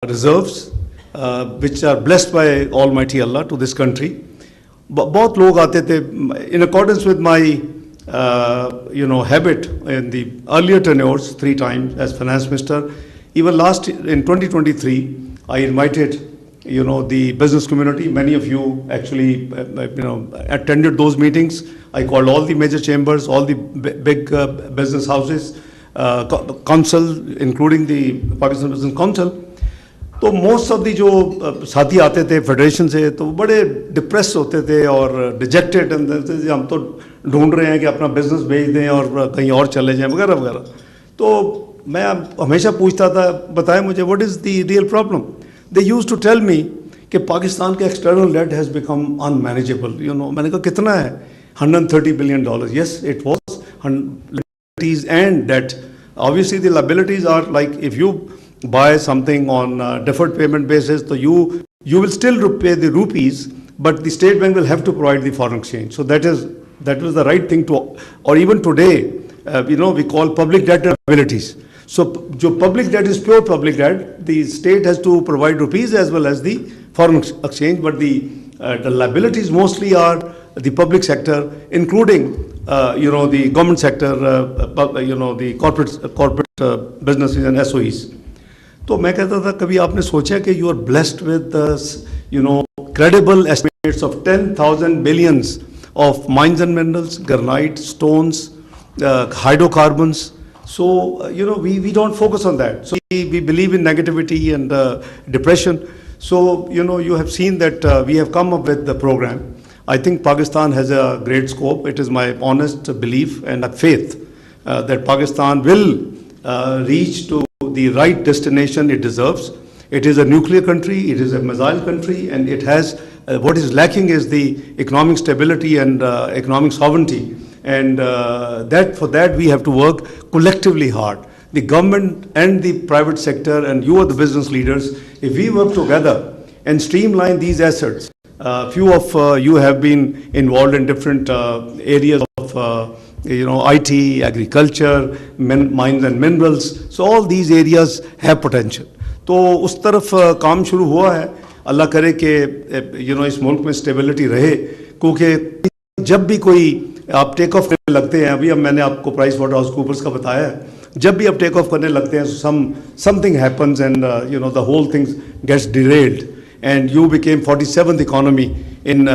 reserves which are blessed by Almighty Allah to this country. बहुत लोग आते थे in accordance with my habit in the earlier tenures 3 times as finance minister. Even last in 2023 I invited the business community. Many of you actually attended those meetings. I called all the major chambers, all the big business houses, council, including the Pakistan Business Council. तो most of the जो साथी आते थे federation से तो वो बड़े depress होते थे और डिजेक्टेड हम तो ढूंढ रहे हैं कि अपना बिजनेस भेज दें और कहीं और चले जाएं वगैरह वगैरह. तो मैं हमेशा पूछता था, बताएं मुझे what is the real problem. They used to tell me कि पाकिस्तान का external debt has become unmanageable. मैंने कहा कितना है? $130 billion. Yes, it was liabilities and debt. Obviously, the liabilities are like if you buy something on deferred payment basis, so you will still repay the rupees, but the state bank will have to provide the foreign exchange. So that was the right thing to. Or even today, we call public debt liabilities. So, public debt is pure public debt. The state has to provide rupees as well as the foreign exchange, but the liabilities mostly are the public sector, including the government sector, the corporate businesses and SOEs. तो मैं कहता था कभी आपने सोचा कि you are blessed with credible estimates of 10,000 billions of mines and minerals, granite, stones, hydrocarbons. So we don't focus on that. So we believe in negativity and depression. So you have seen that we have come up with the program. I think Pakistan has a great scope. It is my honest belief and a faith that Pakistan will reach to the right destination it deserves. It is a nuclear country, it is a missile country, and it has what is lacking is the economic stability and economic sovereignty. And for that we have to work collectively hard. The government and the private sector, and you are the business leaders, if we work together and streamline these assets. Few of you have been involved in different areas of IT, agriculture, mines and minerals. So all these areas have potential. तो उस तरफ काम शुरू हुआ है. अल्लाह करे कि इस मुल्क में स्टेबिलिटी रहे, क्योंकि जब भी कोई आप टेक ऑफ करने लगते हैं, अभी अब मैंने आपको प्राइस वाटर हाउस कूपर्स का बताया है, जब भी आप टेक ऑफ करने लगते हैं something happens and the whole thing gets derailed. And you became 47th economy in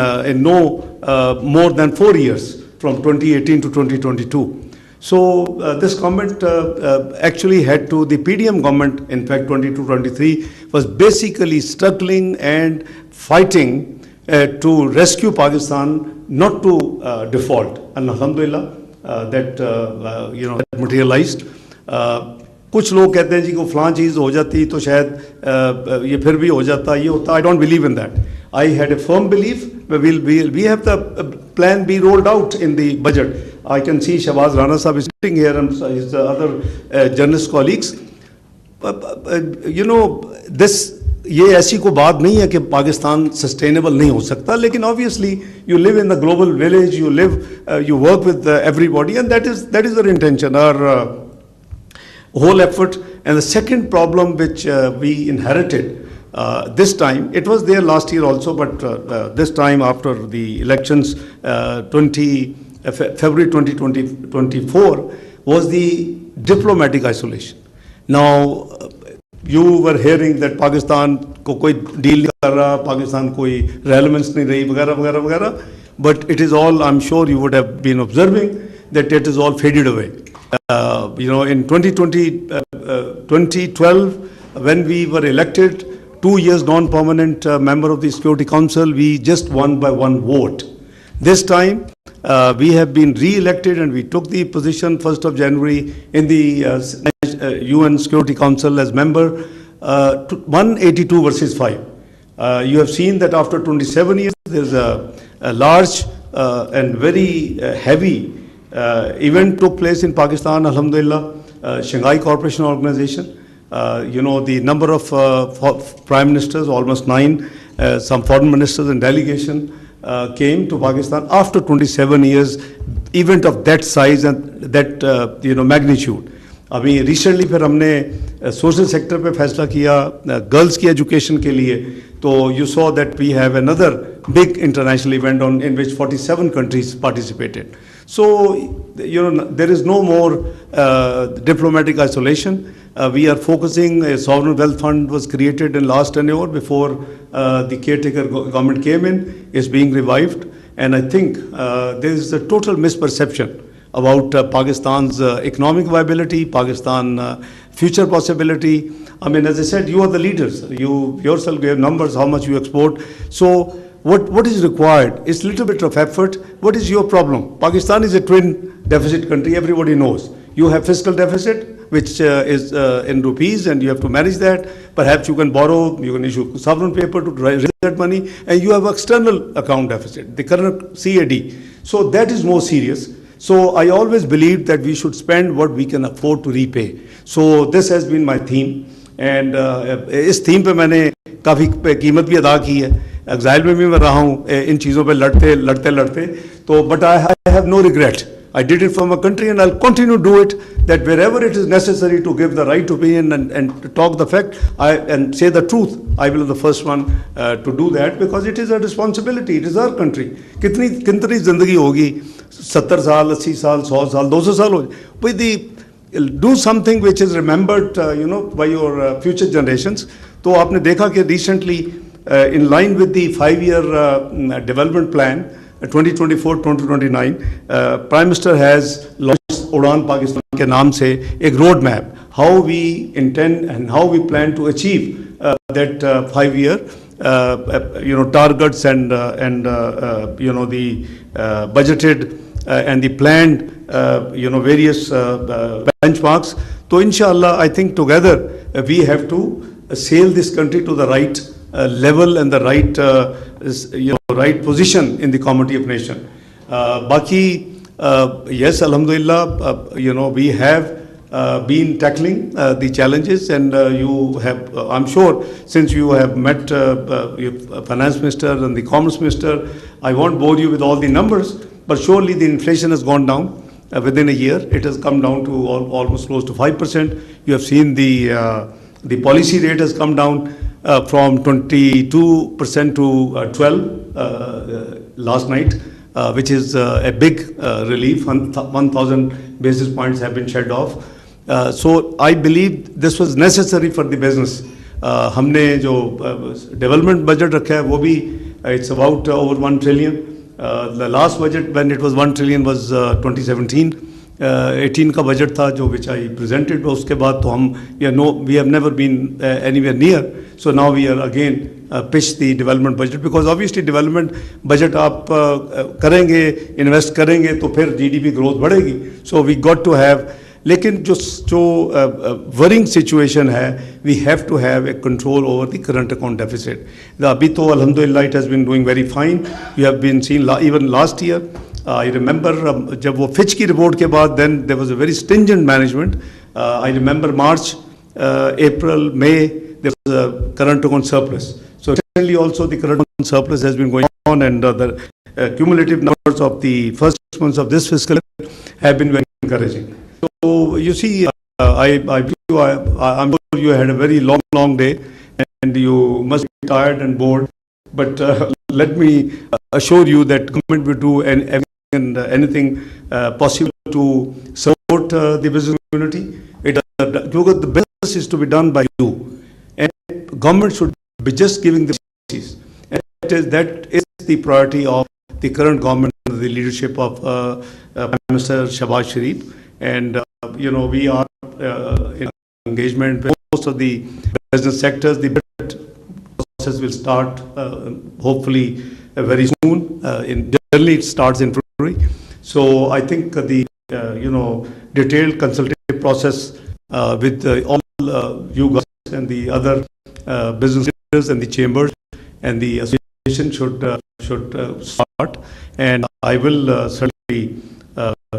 no more than 4 years, from 2018 to 2022. So this government actually had to, the PDM government, in fact 22-23, was basically struggling and fighting to rescue Pakistan, not to default. And alhamdulillah, that materialized. कुछ लोग कहते हैं जी को फलां चीज़ हो जाती तो शायद ये फिर भी हो जाता, ये होता. I don't believe in that. I had a firm belief. We have the plan B rolled out in the budget. I can see Shahbaz Rana sahab is sitting here and his other journalist colleagues. ये ऐसी को बात नहीं है कि Pakistan sustainable नहीं हो सकता, लेकिन obviously you live in the global village, you work with everybody, and that is our intention, our whole effort. And the second problem which we inherited this time, it was there last year also, but this time after the elections, February 2024, was the diplomatic isolation. Now, you were hearing that Pakistan को कोई deal नहीं कर रहा, Pakistan कोई relevance नहीं रही, वगैरह वगैरह वगैरह. But it is all, I'm sure you would have been observing that it is all faded away. In 2012, when we were elected, 2 years non-permanent member of the Security Council, we just won by 1 vote. This time, we have been re-elected and we took the position 1st of January in the UN Security Council as member, 182 versus 5. You have seen that after 27 years, there's a large and very heavy event took place in Pakistan, alhamdulillah. Shanghai Cooperation Organization, the number of prime ministers, almost 9, some foreign ministers and delegation came to Pakistan after 27 years, event of that size and that magnitude. अभी recently फिर हमने social sector पे फैसला किया, girls की education के लिए, तो you saw that we have another big international event in which 47 countries participated. So, there is no more diplomatic isolation. We are focusing. A sovereign wealth fund was created in last tenure before the caretaker government came in. Is being revived, and I think there is a total misperception about Pakistan's economic viability, Pakistan future possibility. I mean, as I said, you are the leaders. You yourself gave numbers, how much you export. So what is required is little bit of effort. What is your problem? Pakistan is a twin deficit country, everybody knows. You have fiscal deficit, which is in rupees, and you have to manage that. Perhaps you can borrow, you can issue sovereign paper to raise that money, and you have external account deficit, the current CAD. So that is more serious. So I always believed that we should spend what we can afford to repay. So this has been my theme, and इस theme पे मैंने काफ़ी कीमत भी अदा की है. Exile में भी मैं रहा हूँ इन चीज़ों पे लड़ते तो but I have no regret. I did it for my country, and I'll continue to do it, that wherever it is necessary to give the right opinion and to talk the fact and say the truth, I will be the first one to do that, because it is a responsibility. It is our country. कितनी ज़िंदगी होगी, 70 साल, 80 साल, 100 साल, 200 साल हो, with the do something which is remembered by your future generations. तो आपने देखा कि recently in line with the 5-year development plan 2024-2029, Prime Minister has launched Udan Pakistan के नाम से एक road map, how we intend and how we plan to achieve that 5-year targets and the budgeted and the planned various benchmarks. So inshallah, I think together we have to sail this country to the right level and the right position in the community of nation. Baki, yes, alhamdulillah, we have been tackling the challenges, and you have, I'm sure, since you have met Finance Minister and the Commerce Minister, I won't bore you with all the numbers, but surely the inflation has gone down within a year. It has come down to almost close to 5%. You have seen the policy rate has come down from 22% to 12 last night, which is a big relief. 1,000 basis points have been shed off. So I believe this was necessary for the business. हमने जो development budget रखा है वो भी it's about over 1 trillion. The last budget when it was 1 trillion was 2017. 18 का budget था जो which I presented. उसके बाद तो हम we have never been anywhere near. So now we are again pitch the development budget, because obviously development budget आप करेंगे, invest करेंगे तो फिर GDP growth बढ़ेगी. So we got to have, लेकिन जो worrying situation है, we have to have a control over the current account deficit. अभी तो alhamdulillah it has been doing very fine. You have been seen even last year. I remember जब वो Fitch की report के बाद, then there was a very stringent management. I remember March, April, May, there was a current account surplus. So recently also the current account surplus has been going on, and the cumulative numbers of the first 6 months of this fiscal year have been very encouraging. So you see, I'm sure you had a very long day, and you must be tired and bored. But let me assure you that government will do anything possible to support the business community. The business is to be done by you, and government should be just giving the policies. And that is the priority of the current government under the leadership of Prime Minister Shahbaz Sharif. And we are in engagement with most of the business sectors. The budget process will start hopefully very soon. Generally, it starts in February. So I think the detailed consultative process with all you guys and the other business leaders and the chambers and the association should start. And I will certainly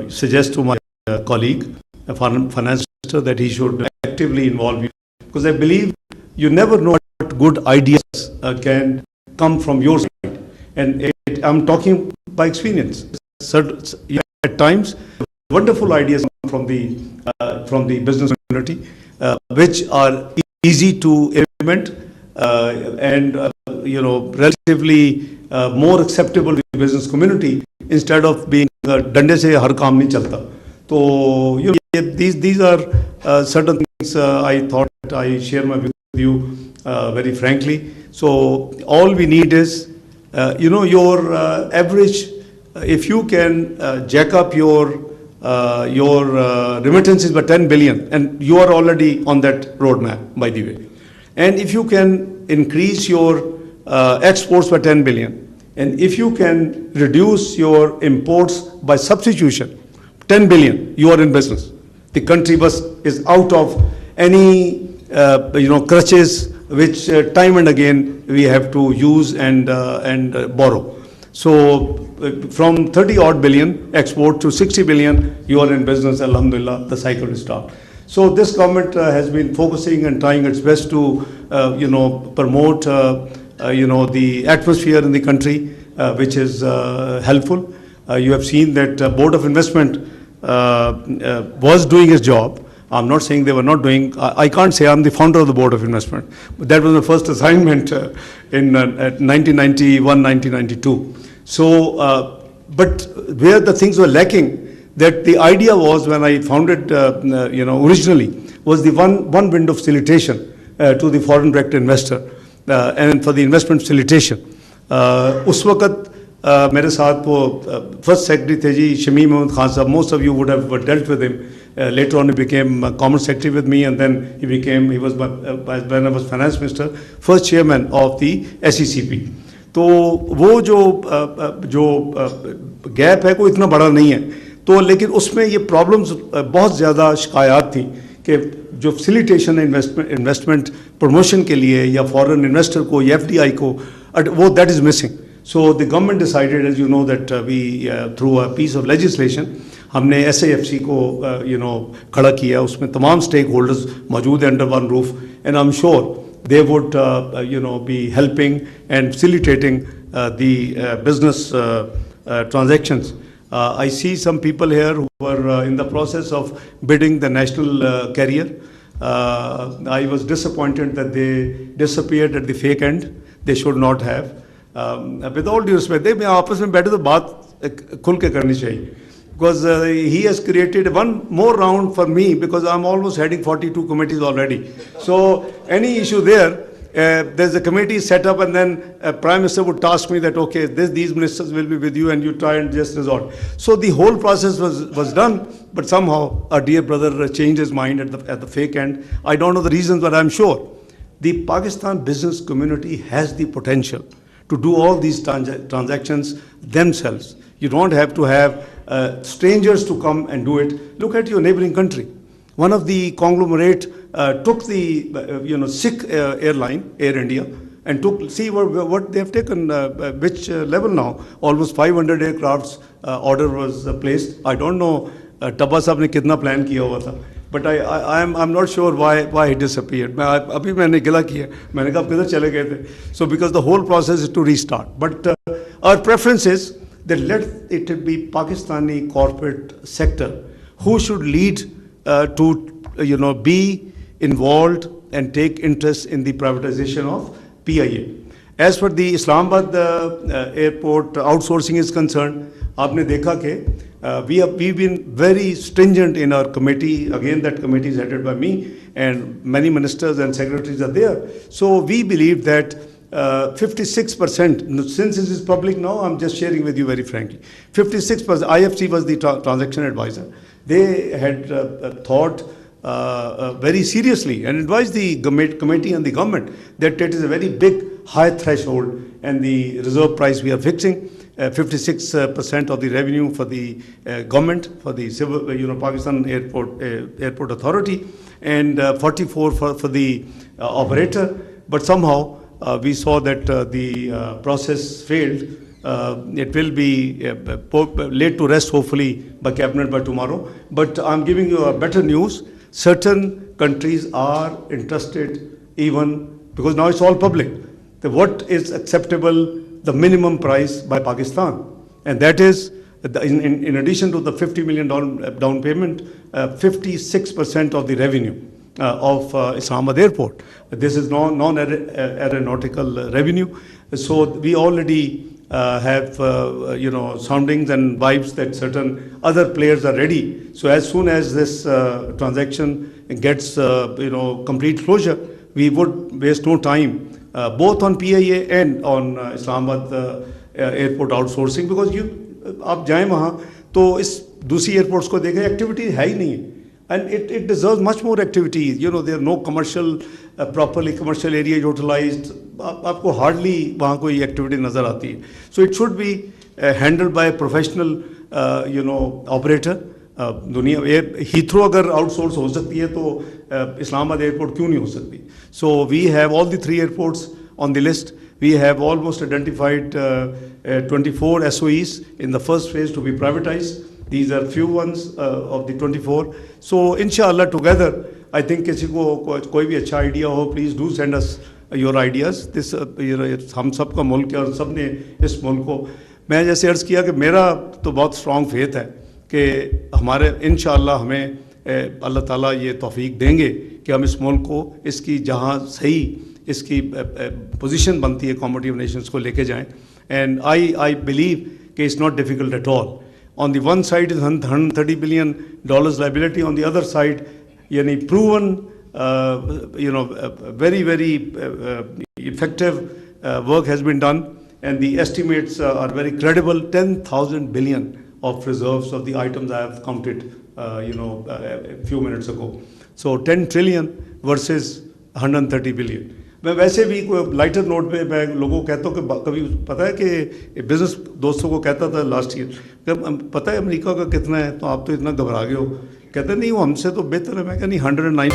suggest to my colleague, Finance Minister, that he should actively involve you, because I believe you never know what good ideas can come from your side. And I'm talking by experience. At times, wonderful ideas come from the business community. which are easy to implement and relatively more acceptable to the business community instead of being डंडे से हर काम नहीं चलता. तो these are certain things I thought I share my with you very frankly. So all we need is your average. If you can jack up your remittances by 10 billion, and you are already on that roadmap, by the way. And if you can increase your exports by 10 billion, and if you can reduce your imports by substitution, 10 billion, you are in business. The country is out of any crutches which time and again we have to use and borrow. So from 30 odd billion export to 60 billion, you are in business. Alhamdulillah, the cycle will start. So this government has been focusing and trying its best to promote the atmosphere in the country, which is helpful. You have seen that Board of Investment was doing its job. I'm not saying they were not doing. I can't say I'm the founder of the Board of Investment, but that was my first assignment in 1991, 1992. So, but where the things were lacking, that the idea was when I founded, originally, was the one window facilitation to the foreign direct investor and for the investment facilitation. उस वक्त मेरे साथ वो first secretary थे जी शमीम अहमद खान साहब. Most of you would have dealt with him. Later on he became common secretary with me, and then he was when I was finance minister, first chairman of the SECP. तो वो जो gap है कोई इतना बड़ा नहीं है, तो लेकिन उसमें ये प्रॉब्लम्स बहुत ज़्यादा शिकायत थी कि जो फैसिलिटेशन है इन्वेस्टमेंट प्रमोशन के लिए या फॉरेन इन्वेस्टर को या FDI को, वो that is missing. So the government decided, as you know, that we through a piece of legislation हमने SAFC को खड़ा किया. उसमें तमाम स्टेक होल्डर्स मौजूद हैं under one roof, and I am sure they would be helping and facilitating the business transactions. I see some people here who are in the process of bidding the national carrier. I was disappointed that they disappeared at the fake end. They should not have. With all due respect, they आपस में बैठे तो बात खुल के करनी चाहिए. Because he has created one more round for me, because I'm almost heading 42 committees already. So any issue there, there's a committee set up, and then Prime Minister would task me that, okay, these ministers will be with you, and you try and just resort. So the whole process was done, but somehow our dear brother changed his mind at the fake end. I don't know the reasons, but I'm sure the Pakistan business community has the potential to do all these transactions themselves. You don't have to have strangers to come and do it. Look at your neighboring country. One of the conglomerate took the Sikh airline, Air India, and see what they have taken, which level now. Almost 500 aircrafts order was placed. I don't know Tabba sahab ne kitna plan kiya hua tha, but I'm not sure why he disappeared. अभी मैंने गिला किया, मैंने कहा किधर चले गए थे. So because the whole process is to restart. But our preference is that let it be Pakistani corporate sector who should lead to be involved and take interest in the privatization of PIA. As for the Islamabad airport outsourcing is concerned, आपने देखा कि we've been very stringent in our committee. Again, that committee is headed by me, and many ministers and secretaries are there. So we believe that 56%, since this is public now, I'm just sharing with you very frankly, 56%, IFC was the transaction advisor. They had thought very seriously and advised the committee and the government that it is a very big, high threshold, and the reserve price we are fixing, 56% of the revenue for the government, for the civil, Pakistan Airport Authority, and 44 for the operator. But somehow, we saw that the process failed. It will be laid to rest, hopefully, by cabinet by tomorrow. But I'm giving you a better news. Certain countries are interested, even because now it's all public, that what is acceptable, the minimum price by Pakistan. And that is, in addition to the $50 million down payment, 56% of the revenue. of Islamabad airport. This is non-aeronautical revenue. So we already have soundings and vibes that certain other players are ready. So as soon as this transaction gets complete closure, we would waste no time both on PIA and on Islamabad airport outsourcing, because आप जाएं वहाँ तो इस दूसरी airports को देखें, activity है ही नहीं है. And it deserves much more activities. There are no commercial, properly commercial area utilized. आपको hardly वहाँ कोई activity नज़र आती है. So it should be handled by a professional, operator. दुनिया हीथ्रो अगर outsource हो सकती है तो इस्लामाबाद एयरपोर्ट क्यों नहीं हो सकती? So we have all the 3 airports on the list. We have almost identified 24 SOEs in the first phase to be privatized. These are few ones of the 24. So inshallah together, I think किसी को कोई भी अच्छा idea हो, please do send us your ideas. This हम सब का मुल्क है और सब ने इस मुल्क को, मैं जैसे अर्ज़ किया कि मेरा तो बहुत strong faith है कि हमारे इंशाल्लाह हमें अल्लाह ताला ये तौफीक देंगे कि हम इस मुल्क को इसकी जहाँ सही इसकी पोजीशन बनती है कम्युनिटी ऑफ नेशंस को लेके जाएं. एंड आई बिलीव कि it's not difficult at all. On the one side is $130 billion liability. On the other side, proven, very, very effective work has been done, and the estimates are very credible. 10,000 billion of reserves of the items I have counted, a few minutes ago. So 10 trillion versus 130 billion. मैं वैसे भी कोई lighter note पे मैं लोगों को कहता हूँ कि कभी पता है कि बिज़नेस दोस्तों को कहता था लास्ट ईयर, जब पता है अमेरिका का कितना है, तो आप तो इतना घबरा गए हो, कहते नहीं वो हमसे तो बेहतर है. मैं कहता नहीं 109